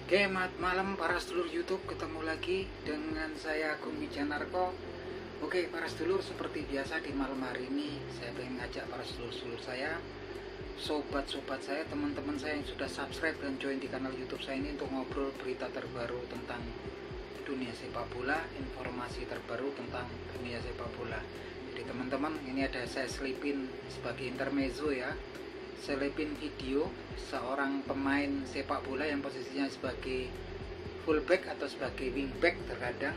Oke, malam para sedulur YouTube, ketemu lagi dengan saya Agung Wijanarko. Oke, para sedulur, seperti biasa di malam hari ini saya ingin ngajak para sedulur-sedulur saya, sobat-sobat saya, teman-teman saya yang sudah subscribe dan join di kanal YouTube saya ini untuk ngobrol berita terbaru tentang dunia sepak bola, informasi terbaru tentang dunia sepak bola. Jadi teman-teman, ini ada saya selipin sebagai intermezzo ya. Selipin video seorang pemain sepak bola yang posisinya sebagai fullback atau sebagai wingback, terkadang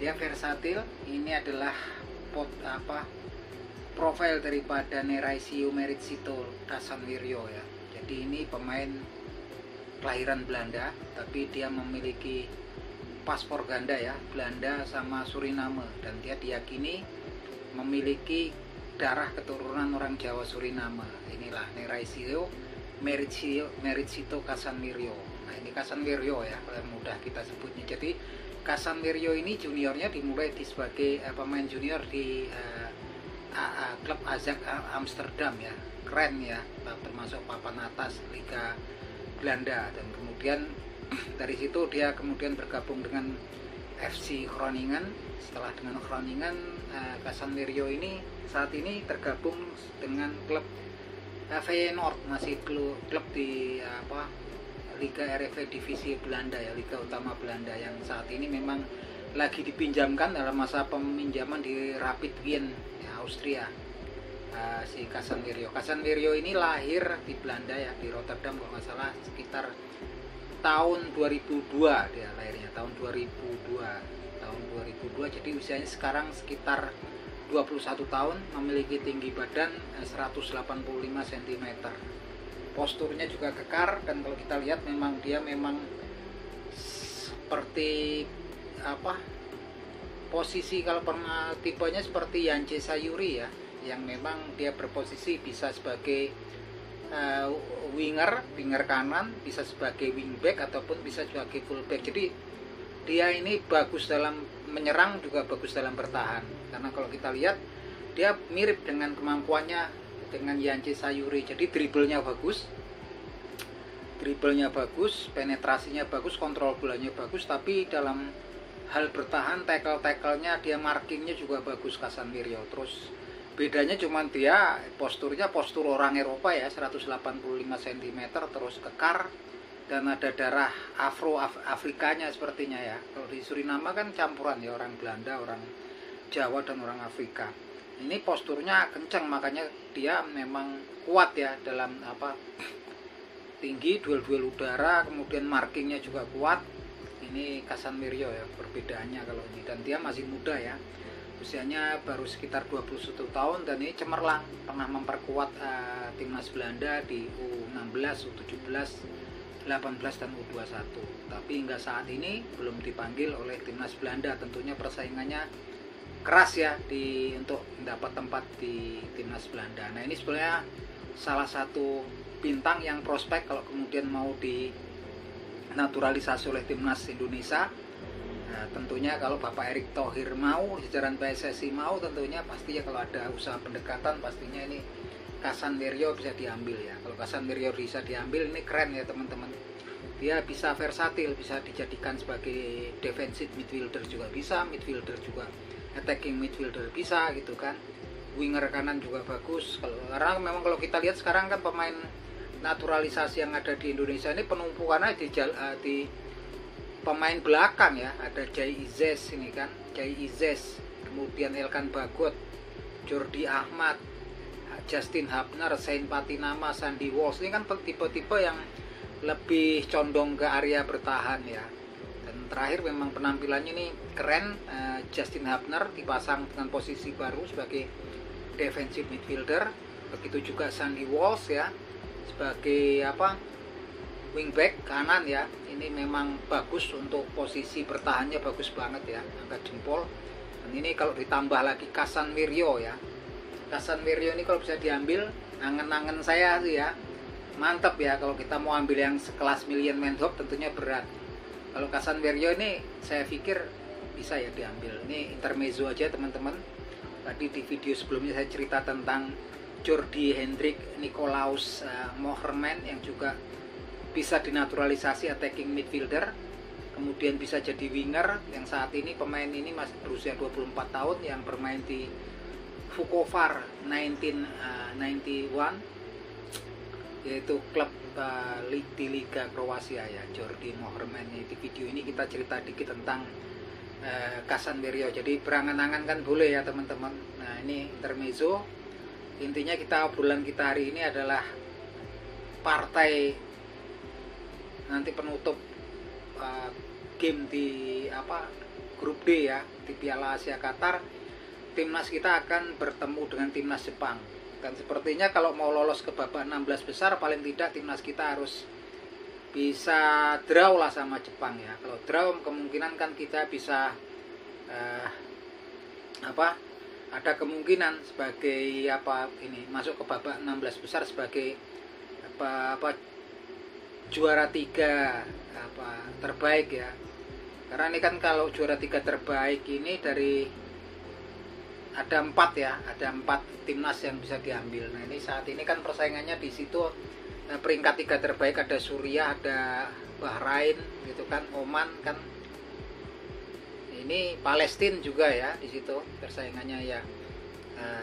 dia versatil. Ini adalah profil daripada Neraisio Meritsito Casanwirjo ya. Jadi ini pemain kelahiran Belanda, tapi dia memiliki paspor ganda ya, Belanda sama Suriname, dan dia diyakini memiliki darah keturunan orang Jawa Suriname. Inilah Neraisio Meritsito Casanwirjo. Nah, ini Casanwirjo ya, mudah kita sebutnya. Jadi Casanwirjo ini juniornya dimulai sebagai pemain junior di klub Ajax Amsterdam ya, keren ya, termasuk papan atas Liga Belanda. Dan kemudian dari situ dia kemudian bergabung dengan FC Groningen. Setelah dengan Groningen, Casanwirjo ini saat ini tergabung dengan klub Feyenoord, masih klub di Liga Eredivisie Belanda ya, Liga Utama Belanda, yang saat ini memang lagi dipinjamkan dalam masa peminjaman di Rapid Wien ya, Austria. Si Casanwirjo ini lahir di Belanda ya, di Rotterdam kalau nggak salah, sekitar tahun 2002 dia lahirnya, tahun 2002. Jadi usianya sekarang sekitar 21 tahun, memiliki tinggi badan 185 cm. Posturnya juga kekar, dan kalau kita lihat memang dia seperti posisi, kalau tipenya seperti Yance Sayuri ya, yang memang dia berposisi bisa sebagai winger kanan, bisa sebagai wingback ataupun bisa sebagai fullback. Jadi dia ini bagus dalam menyerang, juga bagus dalam bertahan. Karena kalau kita lihat dia mirip dengan kemampuannya dengan Yance Sayuri. Jadi dribblenya bagus, penetrasinya bagus, kontrol bolanya bagus, tapi dalam hal bertahan, tackle-nya dia, markingnya juga bagus Casanwirjo. Terus bedanya cuman dia posturnya postur orang Eropa ya, 185 cm, terus kekar, dan ada darah Afrikanya sepertinya ya. Kalau di Suriname kan campuran ya, orang Belanda, orang Jawa, dan orang Afrika. Ini posturnya kencang, makanya dia memang kuat ya dalam tinggi, duel udara, kemudian markingnya juga kuat. Ini Casanwirjo ya perbedaannya kalau ini, dan dia masih muda ya, usianya baru sekitar 21 tahun, dan ini cemerlang, pernah memperkuat timnas Belanda di U16, U17, 18 dan U21, tapi hingga saat ini belum dipanggil oleh timnas Belanda. Tentunya persaingannya keras ya untuk mendapat tempat di timnas Belanda. Nah, ini sebenarnya salah satu bintang yang prospek kalau kemudian mau dinaturalisasi oleh timnas Indonesia. Nah, tentunya kalau Bapak Erick Thohir mau, jajaran PSSI mau, tentunya pasti ya, kalau ada usaha pendekatan, pastinya ini Casanwirjo bisa diambil ya. Kalau Casanwirjo bisa diambil, ini keren ya teman-teman. Dia bisa versatil, bisa dijadikan sebagai defensive midfielder juga bisa, midfielder juga, attacking midfielder bisa gitu kan. Winger kanan juga bagus. Karena memang kalau kita lihat sekarang kan pemain naturalisasi yang ada di Indonesia ini penumpukannya di pemain belakang ya. Ada Jai Izes ini kan, kemudian Elkan Bagot, Jordi Ahmad, Justin Hubner, Sain Patinama, Sandy Walsh. Ini kan tipe-tipe yang lebih condong ke area bertahan ya. Dan terakhir memang penampilannya ini keren. Justin Hubner dipasang dengan posisi baru sebagai defensive midfielder. Begitu juga Sandy Walsh ya, sebagai wingback kanan ya. Ini memang bagus untuk posisi bertahannya, bagus banget ya, angkat jempol. Dan ini kalau ditambah lagi Casanwirjo ya, Casanwirjo ini kalau bisa diambil, angen-angen saya sih ya, mantap ya. Kalau kita mau ambil yang sekelas Million Man Hope tentunya berat. Kalau Casanwirjo ini saya pikir bisa ya diambil. Ini intermezzo aja teman-teman. Tadi di video sebelumnya saya cerita tentang Jordi Hendrik Nicolaus Moherman yang juga bisa dinaturalisasi attacking midfielder, kemudian bisa jadi winger. Yang saat ini pemain ini masih berusia 24 tahun yang bermain di Vukovar 1991, yaitu klub di Liga Kroasia ya, Jordi Moherman. Di video ini kita cerita dikit tentang Kasan Wirjo. Jadi berangan-angan kan boleh ya teman-teman. Nah ini intermezzo. Intinya obrolan kita hari ini adalah partai nanti penutup game di grup D ya, di Piala Asia Qatar. Timnas kita akan bertemu dengan timnas Jepang, dan sepertinya kalau mau lolos ke babak 16 besar paling tidak timnas kita harus bisa draw lah sama Jepang ya. Kalau draw kemungkinan kan kita bisa ada kemungkinan sebagai masuk ke babak 16 besar sebagai juara 3 terbaik ya. Karena ini kan kalau juara 3 terbaik ini ada 4 timnas yang bisa diambil. Nah ini saat ini kan persaingannya di situ peringkat 3 terbaik ada Suriah, ada Bahrain gitu kan, Oman kan, ini Palestina juga ya di situ persaingannya ya.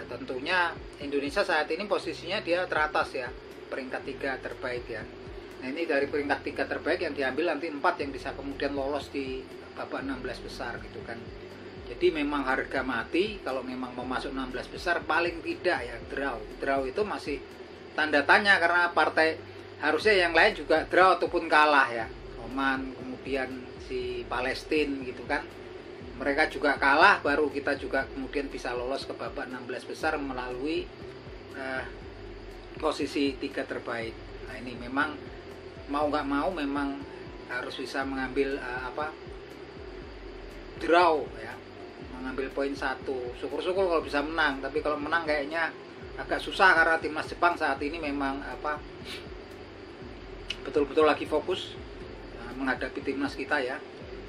Tentunya Indonesia saat ini posisinya dia teratas ya, peringkat 3 terbaik ya. Nah ini dari peringkat 3 terbaik yang diambil nanti 4 yang bisa kemudian lolos di babak 16 besar gitu kan. Jadi memang harga mati kalau memang mau masuk 16 besar paling tidak ya draw itu masih tanda tanya, karena partai harusnya yang lain juga draw ataupun kalah ya. Oman, kemudian si Palestina gitu kan, mereka juga kalah, baru kita juga kemudian bisa lolos ke babak 16 besar melalui posisi 3 terbaik. Nah ini memang mau nggak mau memang harus bisa mengambil draw ya, mengambil poin 1. Syukur-syukur kalau bisa menang, tapi kalau menang kayaknya agak susah karena timnas Jepang saat ini memang betul-betul lagi fokus menghadapi timnas kita ya.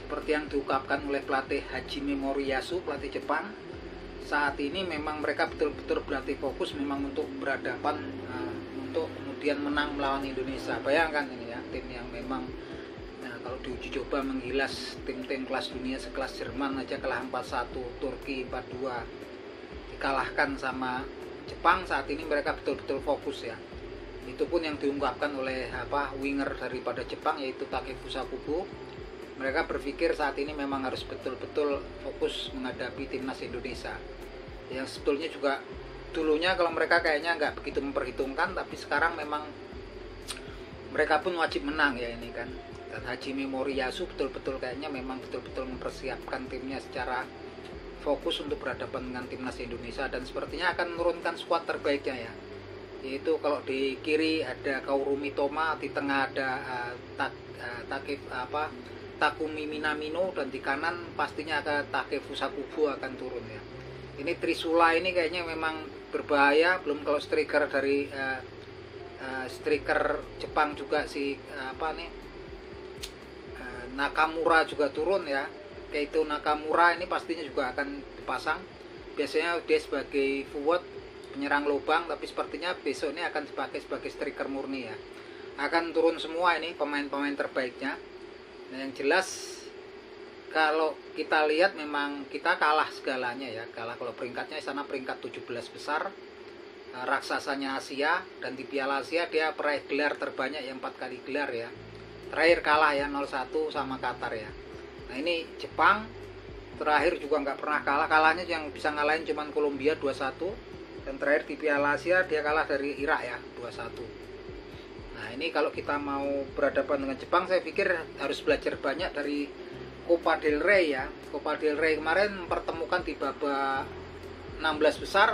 Seperti yang diungkapkan oleh pelatih Hajime Moriyasu, pelatih Jepang, saat ini memang mereka betul-betul berarti fokus memang untuk berhadapan untuk kemudian menang melawan Indonesia. Bayangkan ini ya, tim yang memang kalau diuji coba menghilas tim-tim kelas dunia sekelas Jerman aja kalah 4-1, Turki 4-2, dikalahkan sama Jepang. Saat ini mereka betul-betul fokus ya. Itu pun yang diungkapkan oleh winger daripada Jepang yaitu Takefusa Kubo. Mereka berpikir saat ini memang harus betul-betul fokus menghadapi timnas Indonesia. Yang sebetulnya juga dulunya kalau mereka kayaknya nggak begitu memperhitungkan, tapi sekarang memang mereka pun wajib menang ya ini kan. Dan Hajime Moriyasu betul-betul kayaknya memang betul-betul mempersiapkan timnya secara fokus untuk berhadapan dengan timnas Indonesia, dan sepertinya akan menurunkan skuad terbaiknya ya. Yaitu kalau di kiri ada Kaoru Mitoma, di tengah ada Takumi Minamino, dan di kanan pastinya akan Takefusa Kubo akan turun ya. Ini Trisula ini kayaknya memang berbahaya, belum kalau striker dari striker Jepang juga si Nakamura juga turun ya. Keito Nakamura ini pastinya juga akan dipasang. Biasanya dia sebagai forward penyerang lubang, tapi sepertinya besok ini akan dipakai sebagai striker murni ya. Akan turun semua ini pemain-pemain terbaiknya. Nah yang jelas kalau kita lihat memang kita kalah segalanya ya. Kalah kalau peringkatnya di sana peringkat 17 besar, raksasanya Asia, dan di Piala Asia dia peraih gelar terbanyak yang 4 kali gelar ya. Terakhir kalah ya 0-1 sama Qatar ya. Nah ini Jepang terakhir juga nggak pernah kalah, kalahnya yang bisa ngalahin cuman Kolombia 2-1, dan terakhir di Piala Asia dia kalah dari Irak ya 2-1. Nah ini kalau kita mau berhadapan dengan Jepang, saya pikir harus belajar banyak dari Copa del Rey ya. Copa del Rey kemarin mempertemukan di babak 16 besar,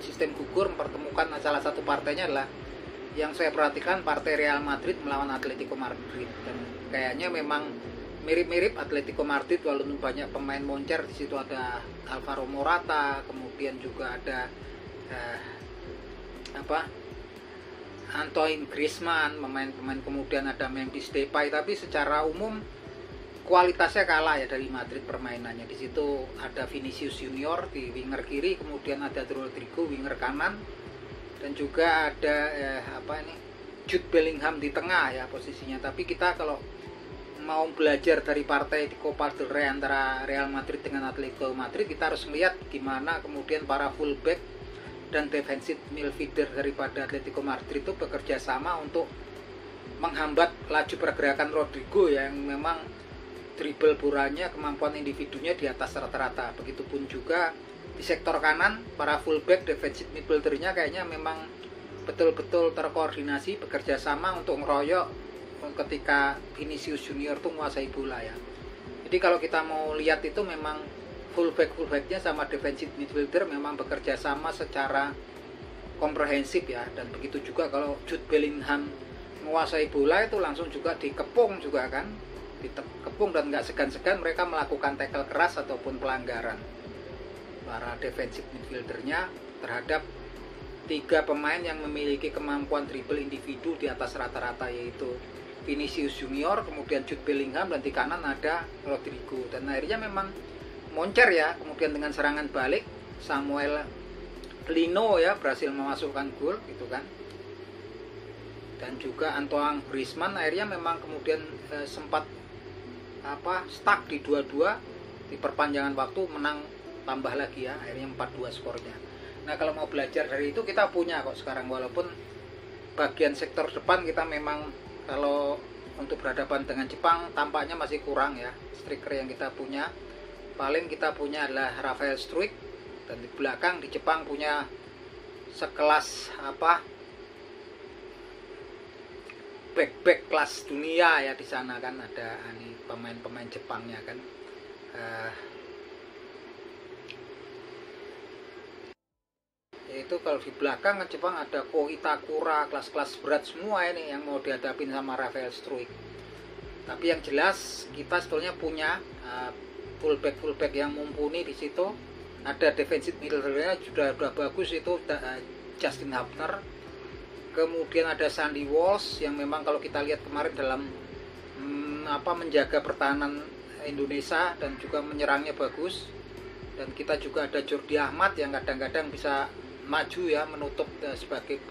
sistem gugur, mempertemukan salah satu partainya adalah yang saya perhatikan partai Real Madrid melawan Atletico Madrid, dan kayaknya memang mirip-mirip Atletico Madrid walaupun banyak pemain moncer. Di situ ada Alvaro Morata, kemudian juga ada Antoine Griezmann, pemain-pemain, kemudian ada Memphis Depay, tapi secara umum kualitasnya kalah ya dari Madrid permainannya. Di situ ada Vinicius Junior di winger kiri, kemudian ada Rodrigo winger kanan, dan juga ada Jude Bellingham di tengah ya posisinya. Tapi kita kalau mau belajar dari partai di Copa del Rey antara Real Madrid dengan Atletico Madrid, kita harus melihat gimana kemudian para fullback dan defensive midfielder daripada Atletico Madrid itu bekerja sama untuk menghambat laju pergerakan Rodrigo yang memang dribble bolanya, kemampuan individunya di atas rata-rata. Begitupun juga di sektor kanan, para fullback defensive midfieldernya kayaknya memang betul-betul terkoordinasi, bekerja sama untuk ngeroyok ketika Vinicius Junior tuh menguasai bola ya. Jadi kalau kita mau lihat itu memang fullbacknya sama defensive midfielder memang bekerja sama secara komprehensif ya. Dan begitu juga kalau Jude Bellingham menguasai bola itu langsung juga dikepung juga kan, dikepung dan nggak segan-segan mereka melakukan tackle keras ataupun pelanggaran para defensive midfieldernya terhadap tiga pemain yang memiliki kemampuan dribble individu di atas rata-rata, yaitu Vinicius Junior, kemudian Jude Bellingham, dan di kanan ada Rodrigo. Dan akhirnya memang moncer ya, kemudian dengan serangan balik Samuel Lino ya berhasil memasukkan gol gitu kan. Dan juga Antoine Griezmann akhirnya memang kemudian sempat stuck di 2-2 di perpanjangan waktu, menang tambah lagi ya, akhirnya 4-2 skornya. Nah kalau mau belajar dari itu kita punya kok sekarang, walaupun bagian sektor depan kita memang kalau untuk berhadapan dengan Jepang tampaknya masih kurang ya. Striker yang kita punya paling kita punya adalah Rafael Struijk, dan di belakang di Jepang punya sekelas back kelas dunia ya. Di sana kan ada ini pemain-pemain Jepangnya kan. Yaitu kalau di belakang Jepang ada Ko Itakura, kelas-kelas berat semua ini yang mau dihadapin sama Rafael Struijk. Tapi yang jelas kita sebetulnya punya fullback yang mumpuni di situ. Ada defensive midfieldernya sudah bagus, itu Justin Hubner. Kemudian ada Sandy Walsh yang memang kalau kita lihat kemarin dalam menjaga pertahanan Indonesia dan juga menyerangnya bagus. Dan kita juga ada Jordi Ahmad yang kadang-kadang bisa maju ya, menutup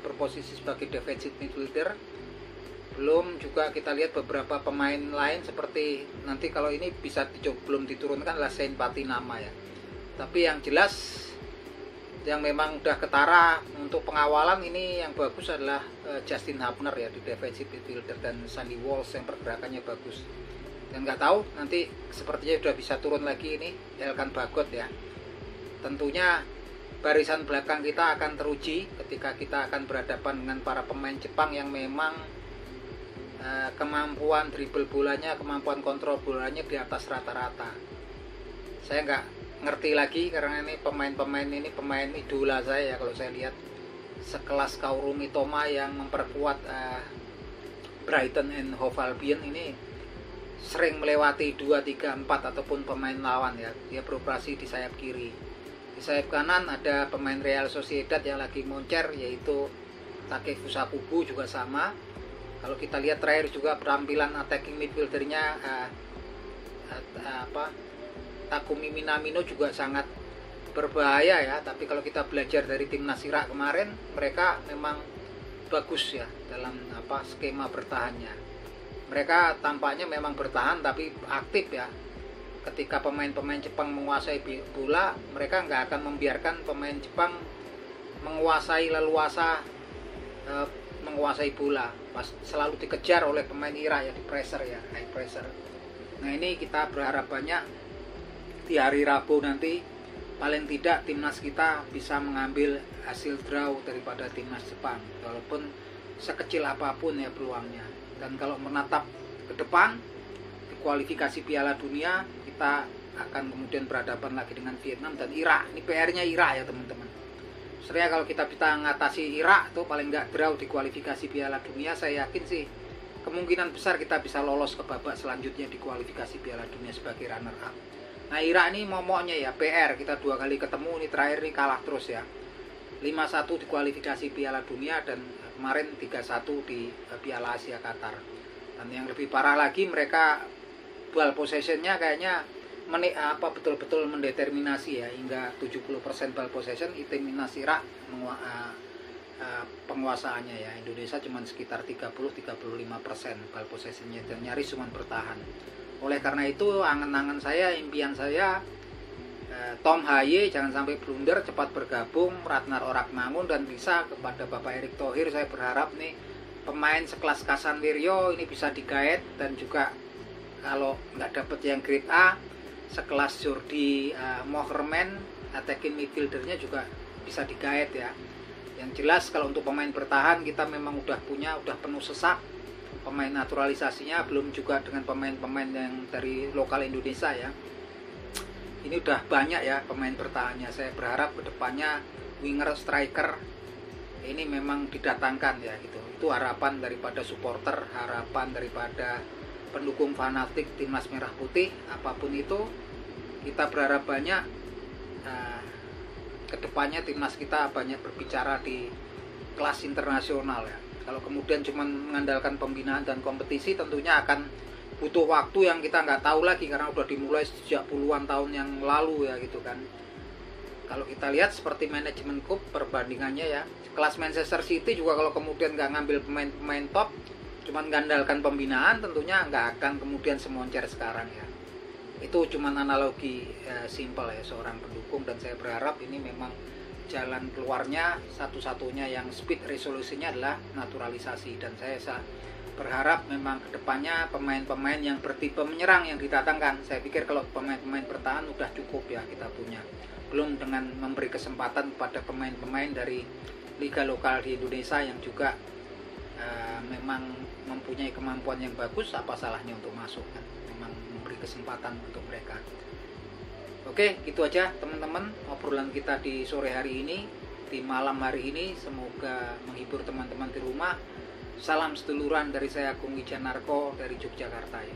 berposisi sebagai defensive midfielder. Belum juga kita lihat beberapa pemain lain seperti nanti kalau ini bisa belum diturunkan adalah Saint Patinama ya. Tapi yang jelas yang memang udah ketara untuk pengawalan ini yang bagus adalah Justin Hubner ya di defensive midfielder, dan Sandy Walsh yang pergerakannya bagus. Dan nggak tahu nanti sepertinya sudah bisa turun lagi ini Elkan Bagot ya. Tentunya barisan belakang kita akan teruji ketika kita akan berhadapan dengan para pemain Jepang yang memang kemampuan dribble bolanya, kemampuan kontrol bolanya di atas rata-rata. Saya nggak ngerti lagi karena ini pemain-pemain ini pemain idola saya ya. Kalau saya lihat sekelas Kaoru Mitoma yang memperkuat Brighton and Hove Albion ini sering melewati 2, 3, 4 ataupun pemain lawan ya. Dia beroperasi di sayap kiri. Di sayap kanan ada pemain Real Sociedad yang lagi moncer, yaitu Takefusa Kubo, juga sama. Kalau kita lihat terakhir juga penampilan attacking midfieldernya Takumi Minamino juga sangat berbahaya ya. Tapi kalau kita belajar dari timnas Irak kemarin, mereka memang bagus ya dalam skema bertahannya. Mereka tampaknya memang bertahan tapi aktif ya. Ketika pemain-pemain Jepang menguasai bola, mereka nggak akan membiarkan pemain Jepang menguasai leluasa menguasai bola. Selalu dikejar oleh pemain Irak ya, di pressure ya, high pressure. Nah ini kita berharap banyak di hari Rabu nanti paling tidak timnas kita bisa mengambil hasil draw daripada timnas Jepang, walaupun sekecil apapun ya peluangnya. Dan kalau menatap ke depan di kualifikasi Piala Dunia, kita akan kemudian berhadapan lagi dengan Vietnam dan Irak. Ini PR-nya Irak ya teman-teman. Sebenarnya kalau kita bisa mengatasi Irak tuh paling nggak draw di kualifikasi Piala Dunia, saya yakin sih kemungkinan besar kita bisa lolos ke babak selanjutnya di kualifikasi Piala Dunia sebagai runner up. Nah Irak ini momoknya ya PR, kita 2 kali ketemu, ini terakhir nih kalah terus ya. 5-1 di kualifikasi Piala Dunia dan kemarin 3-1 di Piala Asia Qatar. Dan yang lebih parah lagi, mereka ball possession-nya kayaknya betul-betul mendeterminasi ya, hingga 70% ball possession. Timnas Irak penguasaannya ya. Indonesia cuma sekitar 30-35% ball possessionnya, dan nyaris cuma bertahan. Oleh karena itu angan-angan saya, impian saya, Tom Haye jangan sampai blunder, cepat bergabung, Ratnar Orakmangun, dan bisa kepada Bapak Erick Thohir, saya berharap nih pemain sekelas Kasan Wirjo ini bisa digaet, dan juga kalau nggak dapet yang grade A, sekelas Jordi Moherman, attacking midfieldernya juga bisa digaet ya. Yang jelas kalau untuk pemain bertahan kita memang udah penuh sesak. Pemain naturalisasinya belum juga dengan pemain-pemain yang dari lokal Indonesia ya. Ini udah banyak ya pemain bertahannya. Saya berharap kedepannya winger, striker ini memang didatangkan ya gitu. Itu harapan daripada supporter, harapan daripada pendukung fanatik Timnas Merah Putih. Apapun itu, kita berharap banyak kedepannya timnas kita banyak berbicara di kelas internasional ya. Kalau kemudian cuma mengandalkan pembinaan dan kompetisi, tentunya akan butuh waktu yang kita nggak tahu lagi, karena udah dimulai sejak puluhan tahun yang lalu ya gitu kan. Kalau kita lihat seperti manajemen klub perbandingannya ya, kelas Manchester City juga kalau kemudian nggak ngambil pemain-pemain top, cuman mengandalkan pembinaan, tentunya nggak akan kemudian semoncer sekarang ya. Itu cuman analogi simpel ya seorang pendukung, dan saya berharap ini memang jalan keluarnya satu-satunya yang speed resolusinya adalah naturalisasi. Dan saya berharap memang kedepannya pemain-pemain yang bertipe menyerang yang didatangkan. Saya pikir kalau pemain-pemain bertahan udah cukup ya kita punya, belum dengan memberi kesempatan kepada pemain-pemain dari liga lokal di Indonesia yang juga memang mempunyai kemampuan yang bagus. Apa salahnya untuk masuk kan, memang memberi kesempatan untuk mereka. Oke, gitu aja teman-teman obrolan kita di sore hari ini, di malam hari ini. Semoga menghibur teman-teman di rumah. Salam seduluran dari saya, Agung Wijanarko dari Yogyakarta ya.